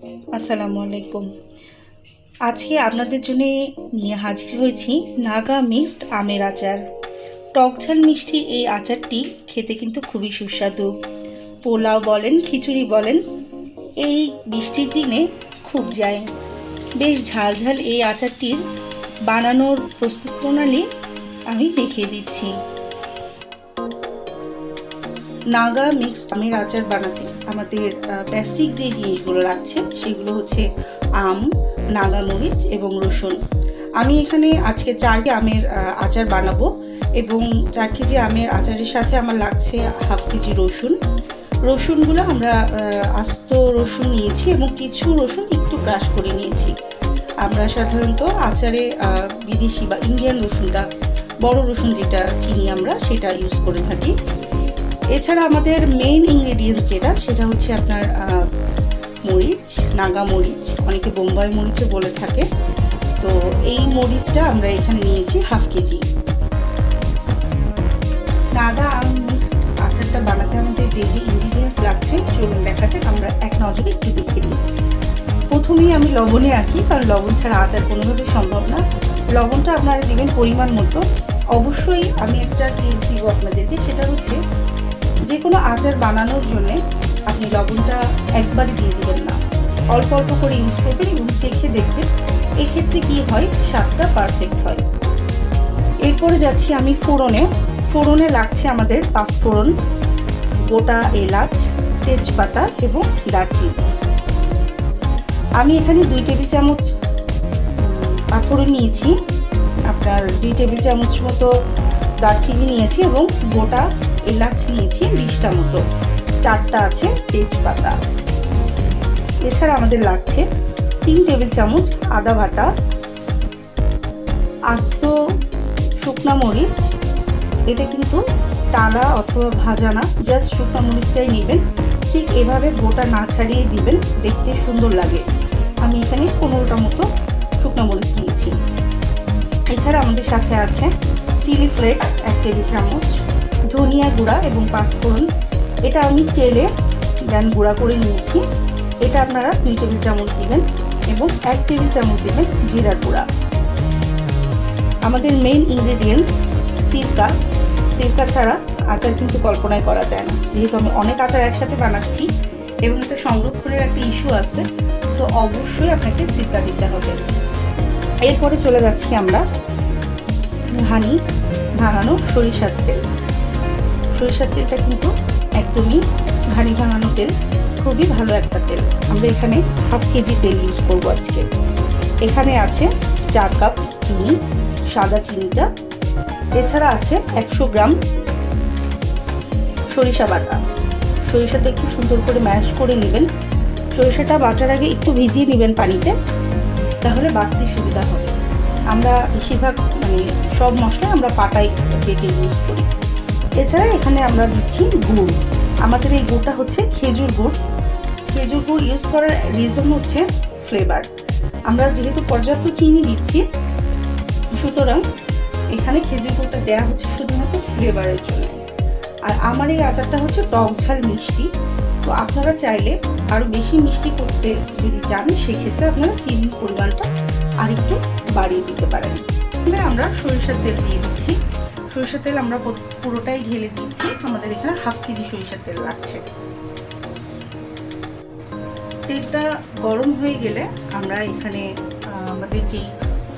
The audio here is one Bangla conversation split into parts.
আসসালামু আলাইকুম। আজকে আপনাদের জন্য নিয়ে হাজির হয়েছি নাগা মিক্সড আমের আচার। টক ঝাল মিষ্টি এই আচারটি খেতে কিন্তু খুবই সুস্বাদু। পোলাও বলেন, খিচুড়ি বলেন, এই বৃষ্টির দিনে খুব যায়। বেশ ঝাল ঝাল এই আচারটির বানানোর প্রস্তুত প্রণালী আমি দেখিয়ে দিচ্ছি। নাগা মিক্সড আমের আচার বানাতে আমাদের বেসিক যে জিনিসগুলো লাগছে সেগুলো হচ্ছে আম, নাগা মরিচ এবং রসুন। আমি এখানে আজকে 4 আমের আচার বানাবো এবং 4 কেজি আমের আচারের সাথে আমার লাগছে হাফ কেজি রসুন। রসুনগুলো আমরা আস্ত রসুন নিয়েছি এবং কিছু রসুন একটু ক্রাশ করে নিয়েছি। আমরা সাধারণত আচারে বিদেশি বা ইন্ডিয়ান রসুনটা, বড় রসুন যেটা চিনি আমরা, সেটা ইউজ করে থাকি। এছাড়া আমাদের মেইন ইনগ্রেডিয়েন্টস সেটা হচ্ছে আপনার মরিচ, নাগা মরিচ, অনেকে বোম্বাই মরিচও বলে থাকে। তো এই মরিচটা আমরা এখানে নিয়েছি হাফ কেজি। নাগা আম মিক্সড আচারটা বানাতে আমাদের যে যে ইনগ্রেডিয়েন্টস লাগছে সেগুলো দেখা যাক, আমরা এক নজরে একটু দেখে নিই। প্রথমেই আমি লবণে আসি, কারণ লবণ ছাড়া আচার কোনোভাবে সম্ভব না। লবণটা আপনারা দেবেন পরিমাণ মতো। অবশ্যই আমি একটা টিপস দিব আপনাদেরকে, সেটা হচ্ছে যে কোনো আচার বানানোর জন্যে আপনি লবণটা একবারে দিয়ে দিবেন না, অল্প অল্প করে ইউজ করবেন এবং চেখে দেখবেন। এক্ষেত্রে কি হয়, স্বাদটা পারফেক্ট হয়। এরপরে যাচ্ছি আমি ফোড়নে। ফোড়নে লাগছে আমাদের 5 ফোড়ন, গোটা এলাচ, তেজপাতা এবং দারচিনি। আমি এখানে 2 টেবিল চামচ পাঁচফোড়ন নিয়েছি, আপনার 2 টেবিল চামচ মতো দারচিনি নিয়েছি এবং গোটা এলাচ নিয়েছি 20টা মতো, 4টা আছে তেজপাতা। এছাড়া আমাদের লাগছে 3 টেবিল চামচ আদা বাটা, আস্ত শুকনা মরিচ। এটা কিন্তু টালা অথবা ভাজা না, জাস্ট শুকনা মরিচটাই নেবেন। ঠিক এভাবে গোটা না ছাড়িয়ে দিবেন, দেখতে সুন্দর লাগে। আমি এখানে 15টা মতো শুকনা মরিচ নিয়েছি। এছাড়া আমাদের সাথে আছে চিলি ফ্লেক্স 1 টেবিল চামচ, ধনিয়া গুঁড়া এবং 5 ফোড়ন। এটা আমি তেলে দেন গুঁড়া করে নিয়েছি। এটা আপনারা 2 টেবিল চামচ দিবেন এবং 1 টেবিল চামচ দিবেন জিরার গুঁড়া। আমাদের মেইন ইনগ্রেডিয়েন্টস সিরকা। সিরকা ছাড়া আচার কিন্তু কল্পনাই করা যায় না। যেহেতু আমি অনেক আচার একসাথে বানাচ্ছি এবং এটা সংরক্ষণের একটা ইস্যু আছে, তো অবশ্যই আপনাকে সিরকা দিতে হবে। এরপরে চলে যাচ্ছি আমরা ঘানি ভাঙানো সরিষার তেল। সরিষার তেলটা কিন্তু একদমই ঘানি ভাঙানো তেল, খুবই ভালো একটা তেল। আমরা এখানে হাফ কেজি তেল ইউজ করবো আজকে। এখানে আছে 4 কাপ চিনি, সাদা চিনিটা। এছাড়া আছে 100 গ্রাম সরিষা বাটা। সরিষাটা একটু সুন্দর করে ম্যাশ করে নেবেন। সরিষাটা বাটার আগে একটু ভিজিয়ে নেবেন পানিতে, তাহলে বাটতে সুবিধা হবে। আমরা বেশিরভাগ সব মশলা আমরা পাটায় বেটে ইউজ করি। এছাড়া এখানে আমরা দিচ্ছি গুড়। আমাদের এই গুড়টা হচ্ছে খেজুর গুড়। খেজুর গুড় ইউজ করার রিজন হচ্ছে ফ্লেভার। আমরা যেহেতু পর্যাপ্ত চিনি দিচ্ছি, সুতরাং এখানে খেজুর গুড়টা দেওয়া হচ্ছে শুধুমাত্র ফ্লেভারের জন্য। আর আমার এই আচারটা হচ্ছে টক ঝাল মিষ্টি, তো আপনারা চাইলে আরও বেশি মিষ্টি করতে যদি চান, সেক্ষেত্রে আপনারা চিনির পরিমাণটা আরেকটু বাড়িয়ে দিতে পারেন। আমরা সরিষার তেল দিয়ে দিচ্ছি। সরিষার তেল আমরা পুরোটাই ঢেলে দিচ্ছি। আমাদের এখানে হাফ কেজি সরিষার তেল লাগছে। তেলটা গরম হয়ে গেলে আমরা এখানে আমাদের যেই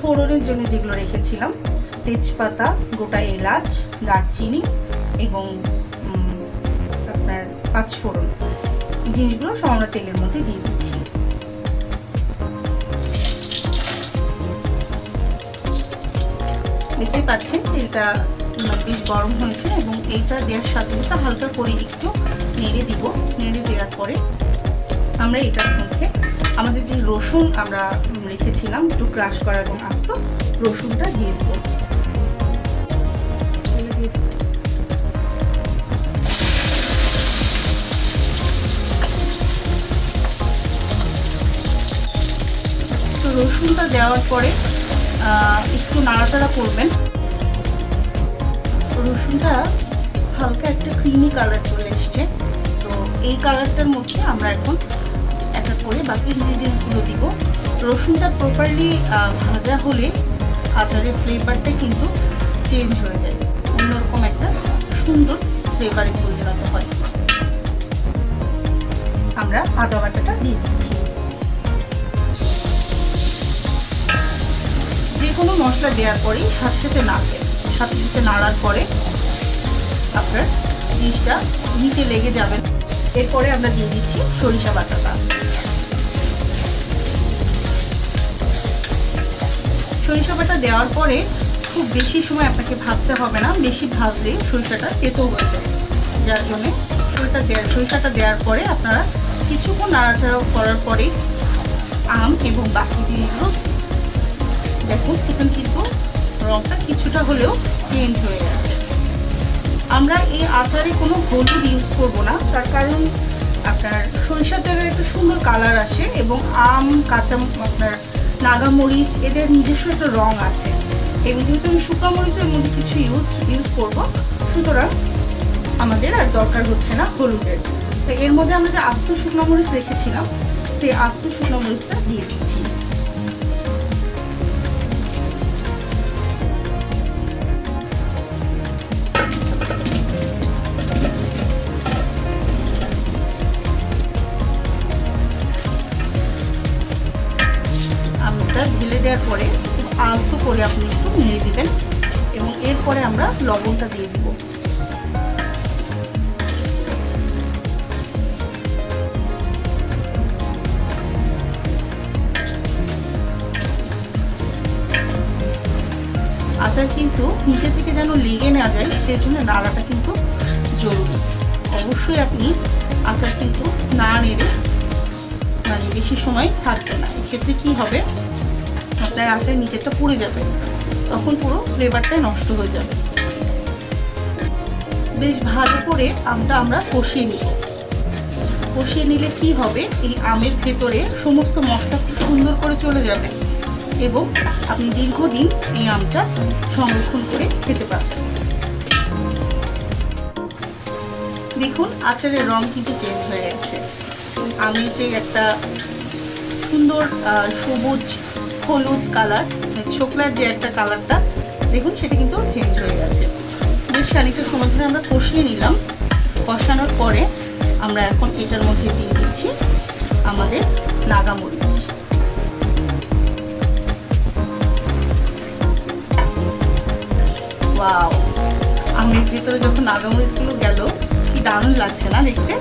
ফোড়নের জন্য যেগুলো রেখেছিলাম, তেজপাতা, গোটা এলাচ, দারচিনি এবং আপনার 5 ফোড়ন, এই জিনিসগুলো সব আমরা তেলের মধ্যে দিয়ে দিচ্ছি। দেখতেই পাচ্ছেন তেলটা বেশ গরম হয়েছে এবং এইটা দেওয়ার সাথে সাথে হালকা করে একটু নেড়ে দিব। নেড়ে দেওয়ার পরে আমরা এটার মধ্যে আমাদের যে রসুন আমরা রেখেছিলাম একটু ক্রাশ করা এবং আস্ত রসুনটা দিয়ে দেব। তো রসুনটা দেওয়ার পরে একটু নাড়াচাড়া করবেন। রসুনটা হালকা একটা ক্রিমি কালার চলে এসছে। তো এই কালারটার মধ্যে আমরা এখন এক এক করে বাকি ইনগ্রিডিয়েন্টসগুলো দিব। রসুনটা প্রপারলি ভাজা হলে আচারের ফ্লেভারটা কিন্তু চেঞ্জ হয়ে যায়, অন্যরকম একটা সুন্দর ফ্লেভারে পরিণত হয়। আমরা আদা বাটাটা দিয়ে দিচ্ছি। যে কোনো মশলা দেওয়ার পরেই সাথে নাড়ার পরে আপনার জিনিসটা নিচে লেগে যাবে। এরপরে আমরা দিয়ে দিচ্ছি সরিষা বাটাটা। সরিষা বাটা দেওয়ার পরে খুব বেশি সময় আপনাকে ভাজতে হবে না, বেশি ভাজলে সরিষাটা তেতো হয়ে যায়। যার জন্যে সরিষাটা দেওয়ার পরে আপনারা কিছুক্ষণ নাড়াচাড়া করার পরে আম এবং বাকি জিনিসগুলো দেখুন, এখন কিন্তু রংটা কিছুটা হলেও চেঞ্জ হয়ে গেছে। আমরা এই আচারে কোনো হলুদ ইউজ করব না, তার কারণ আপনার সরিষার তেলের একটা সুন্দর কালার আসে এবং আম, কাঁচা আপনার নাগামরিচ এদের নিজস্ব একটা রং আছে। এবং যেহেতু আমি শুকনো মরিচের মধ্যে কিছু ইউজ করব, সুতরাং আমাদের আর দরকার হচ্ছে না হলুদের। তো এর মধ্যে আমরা যে আস্ত শুকনো মরিচ রেখেছিলাম সেই আস্ত শুকনো মরিচটা দিয়ে দিচ্ছি। ঢেলে দেওয়ার পরে খুব আলতো করে আপনি একটু নেড়ে দিবেন এবং এরপরে আমরা লবণটা দিয়ে দিব। আচার কিন্তু নিচে থেকে যেন লেগে না যায় সেই জন্য নাড়াটা কিন্তু জরুরি। অবশ্যই আপনি আচার কিন্তু না নেড়ে মানে বেশি সময় থাকবে না, এক্ষেত্রে কি হবে আপনার আচার নিচেরটা পুড়ে যাবে, তখন পুরো ফ্লেভারটাই নষ্ট হয়ে যাবে। বেশ ভালো করে আমটা আমরা কষিয়ে নিব। কষিয়ে নিলে কি হবে, এই আমের ভেতরে সমস্ত মশলা খুব সুন্দর করে চলে যাবে এবং আপনি দীর্ঘদিন এই আমটা সংরক্ষণ করে খেতে পারবেন। দেখুন আচারের রং কিন্তু চেঞ্জ হয়ে গেছে। আমের যে একটা সুন্দর সবুজ হলুদ কালার, ছোকলার যে একটা কালারটা দেখুন সেটা কিন্তু চেঞ্জ হয়ে গেছে। বেশ খানিকটা সময় ধরে আমরা কষিয়ে নিলাম। কষানোর পরে আমরা এখন এটার মধ্যে দিয়ে দিচ্ছি আমাদের নাগামরিচ। ওয়াও, আমের ভিতরে যখন নাগামরিচগুলো গেল কি দারুণ লাগছে না দেখতে,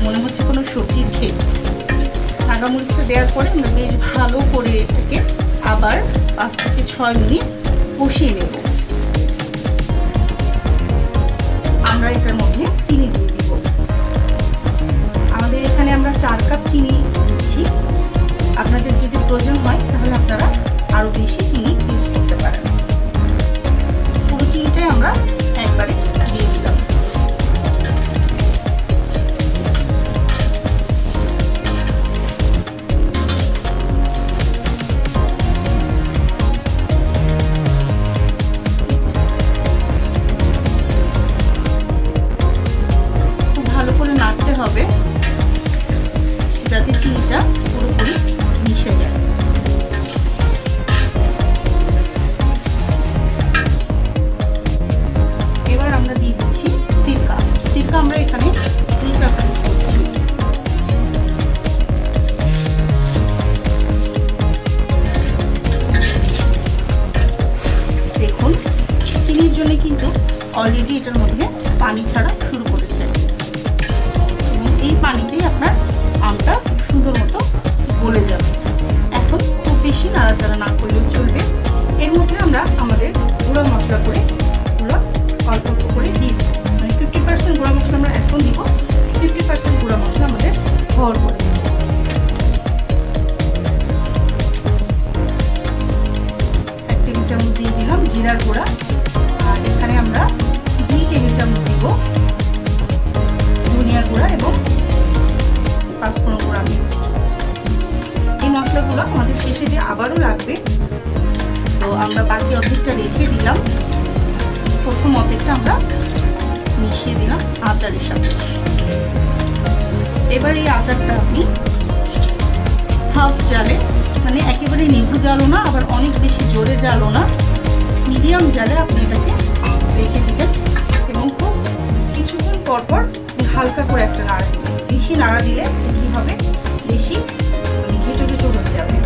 মনে হচ্ছে কোনো সবজির ক্ষেত। নাগামরিচটা দেওয়ার পরে আমরা বেশ ভালো করে এটাকে আবার 5 থেকে 6 মিনিট কষিয়ে নেব। আমরা এটার মধ্যে চিনি দিয়ে দিব। আমাদের এখানে আমরা 4 কাপ চিনি দিচ্ছি। আপনাদের যদি প্রয়োজন হয় তাহলে আপনারা আরো বেশি চিনি ইউজ করতে পারেন। পুরো চিনিটাই আমরা একবারে দিয়ে দিলাম। হবে যাতে চিনিটা পুরোপুরি মিশে যায়। এবার আমরা দিয়ে দিচ্ছি সিরকা। সিরকা আমরা এখানে 2 কাপ ইউজ করছি। দেখুন চিনির জন্য কিন্তু অলরেডি এটার মধ্যে পানি ছাড়া শুরু করেছে। এই পানিতেই আপনার আমটা সুন্দর মতো গলে যাবে। এখন খুব বেশি নাড়াচাড়া না করলেও চলবে। এর মধ্যে আমরা আমাদের গুঁড়া মশলা করে অল্প অল্প করে দিয়ে দেবো। মানে 50% গুঁড়া মশলা আমরা এখন দিব, 50% গুঁড়া মশলা আমাদের ঘর করে দেব। 1 টেবিল চামচ দিয়ে দিলাম জিরার গুঁড়া, আর এখানে আমরা 2 টেবিল চামচ দিব ধনিয়া গুঁড়া এবং 5 গুঁড়া মিক্স। এই মশলাগুলো আমাদের শেষে যে আবারও লাগবে, তো আমরা বাকি অর্ধেকটা রেখে দিলাম। প্রথম অর্ধেকটা আমরা মিশিয়ে দিলাম আচারের সাথে। এবার এই আচারটা আপনি জালো না, আবার অনেক বেশি জোরে জালো না, মিডিয়াম জালে আপনি এটাকে রেখে দিবেন এবং খুব কিছুক্ষণ পরপর হালকা করে একটা নাড়া দিবেন। বেশি নাড়া দিলে কী হবে, বেশি ঘেঁটো ঘেঁটো হয়ে যাবে।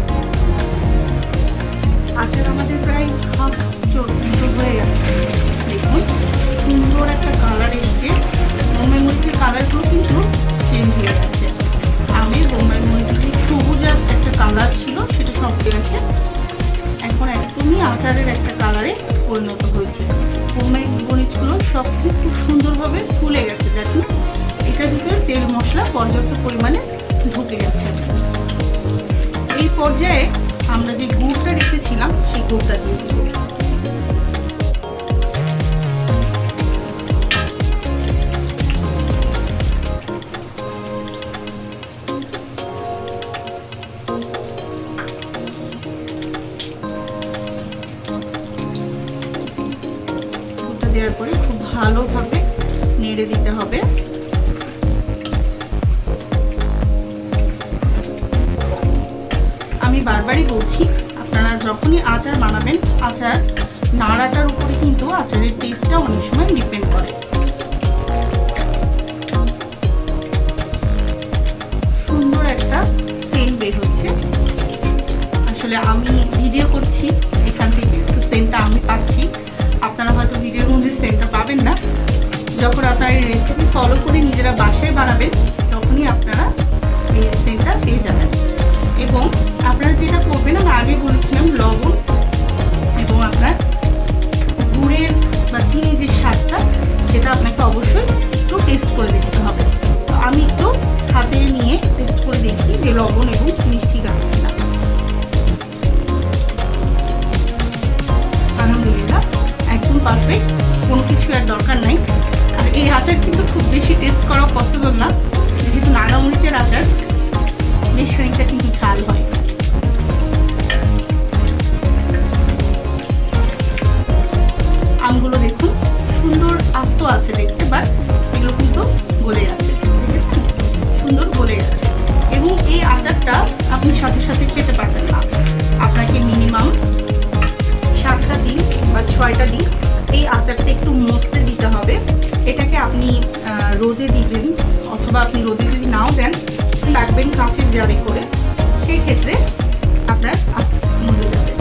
আচার আমাদের প্রায় হাফ হয়ে গেছে। দেখুন সুন্দর একটা কালার এসছে। বোম্বাই মরিচের কালারগুলো কিন্তু চেঞ্জ হয়ে গেছে। আমের বোম্বাই মরিচের যে সবুজ একটা কালার ছিল সেটা সব গেছে, এখন একদমই আচারের একটা কালারে পরিণত হয়েছে। বোম্বাই মরিচগুলো সব খুব সুন্দরভাবে ফুলে গেছে। দেখুন এটার ভিতরে তেল মশলা পর্যাপ্ত পরিমাণে ঢুকে গেছে। এই পর্যায়ে আমরা যে গুড়টা রেখেছিলাম সেই গুড়টা দিয়ে দেব। গুড়টা দেওয়ার পরে খুব ভালোভাবে নেড়ে দিতে হবে। আমি বারবারই বলছি, আপনারা যখনই আচার বানাবেন, আচার নাড়াটার উপরে কিন্তু আচারের টেস্টটা অনেক সময় ডিপেন্ড করে। সুন্দর একটা সেন্ট বের হচ্ছে। আসলে আমি ভিডিও করছি এখান থেকে, তো সেন্টটা আমি পাচ্ছি। আপনারা হয়তো ভিডিওর মধ্যে সেন্টটা পাবেন না। যখন আপনারা এই রেসিপি ফলো করে নিজেরা বাসায় বানাবেন, তখনই আপনারা এই সেন্টটা পেয়ে যাবেন। এবং আপনারা যেটা করবেন, আমি আগে বলেছিলাম, লবণ এবং আপনার গুড়ের বা চিনির যে স্বাদটা সেটা আপনাকে অবশ্যই একটু টেস্ট করে দেখতে হবে। তো আমি একটু হাতে নিয়ে টেস্ট করে দেখি যে লবণ এবং চিনি ঠিক আছে কিনা। আলহামদুলিল্লাহ একদম পারফেক্ট, কোনো কিছু আর দরকার নাই। আর এই আচার কিন্তু খুব বেশি টেস্ট করা পসিবল না, যেহেতু নাগামরিচের আচার বেশ খানিকটা কিন্তু ঝাল হয়। আমগুলো দেখুন সুন্দর আস্ত আছে দেখতে, বাট এগুলো কিন্তু গলে গেছে, দেখেছেন সুন্দর গলে গেছে। এবং এই আচারটা আপনি সাথে সাথে খেতে পারবেন না, আপনাকে মিনিমাম 7টা দিন বা 6টা দিন এই আচারটা একটু মসতে দিতে হবে। এটাকে আপনি রোদে দিবেন, অথবা আপনি রোদে যদি নাও দেন রাখবেন কাঁচের জারে করে, সেই ক্ষেত্রে আপনার মরে যাবে।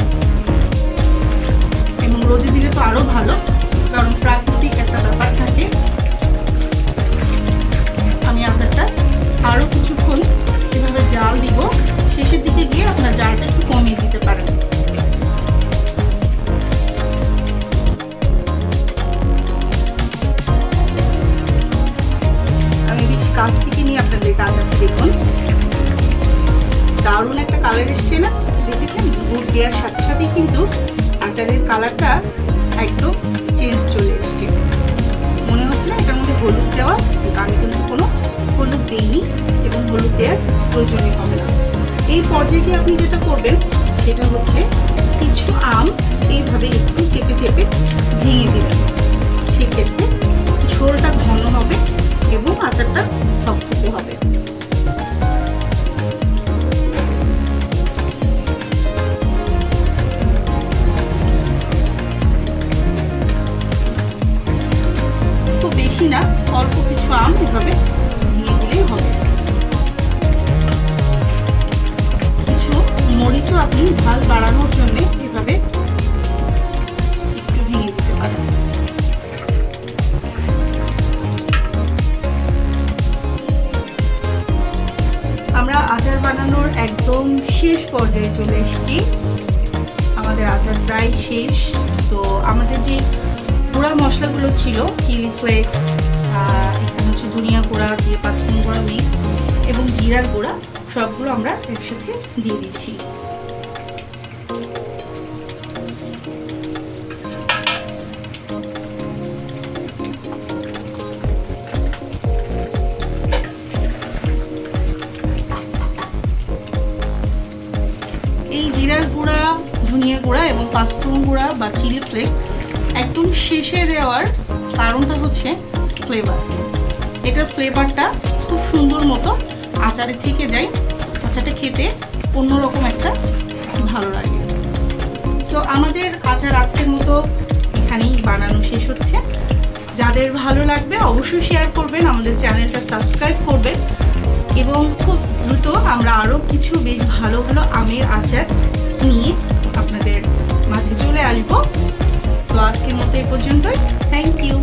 এবং রোদে দিলে তো আরও ভালো, কারণ প্রাকৃতিক একটা ব্যাপার থাকে। আমি আচারটা আরও কিছুক্ষণ এভাবে জাল দিব, শেষের দিকে গিয়ে আপনার জালটা একটু কমিয়ে দিতে পারেন। আমি বেশ কাছ থেকে নিয়ে আপনাদের কাজ আছে, দেখুন দারুণ একটা কালার এসছে না, দেখেছেন? গুড় দেওয়ার সাথে সাথেই কিন্তু আচারের কালারটা একদম চেঞ্জ চলে এসছে। মনে হচ্ছে না এটার মধ্যে হলুদ দেওয়া, আমি কিন্তু কোনো হলুদ দিইনি এবং হলুদ দেওয়ার প্রয়োজনই হবে না। এই পর্যায়ে আপনি যেটা করবেন সেটা হচ্ছে কিছু আম এইভাবে একটু চেপে চেপে ভেঙে দেবেন। সেক্ষেত্রে ঝোলটা ঘন হবে এবং আচারটা থকথকে হবে। খুব বেশি না, অল্প কিছু আম এভাবে ভেঙে দিলেই হবে। কিছু মরিচও আপনি ঝাল বাড়ানোর জন্য এভাবে একটু ভেঙে দিতে পারেন। আমরা আচার বানানোর একদম শেষ পর্যায়ে চলে এসেছি। আমাদের আচার প্রায় শেষ। তো আমাদের যে গুঁড়া মশলাগুলো ছিল, চিলি ফ্লেক্স, এখানে হচ্ছে ধনিয়া গুঁড়া, দিয়ে পাঁচফোড়ন গুঁড়া মিক্স এবং জিরার গুঁড়া, সবগুলো আমরা একসাথে দিয়ে দিচ্ছি। এই জিরার গুঁড়া, ধনিয়া গুঁড়া এবং পাঁচফোড়ন গুঁড়া বা চিলি ফ্লেক্স একদম শেষে দেওয়ার কারণটা হচ্ছে ফ্লেভার। এটার ফ্লেভারটা খুব সুন্দর মতো আচারে থেকে যায়, আচারটা খেতে অন্যরকম একটা ভালো লাগে। সো আমাদের আচার আজকের মতো এখানেই বানানো শেষ হচ্ছে। যাদের ভালো লাগবে অবশ্যই শেয়ার করবেন, আমাদের চ্যানেলটা সাবস্ক্রাইব করবেন এবং খুব দ্রুত আমরা আরও কিছু বেশ ভালো ভালো আমের আচার নিয়ে আপনাদের মাঝে চলে আসবো। সো আজকের মতো এই পর্যন্তই। Thank you.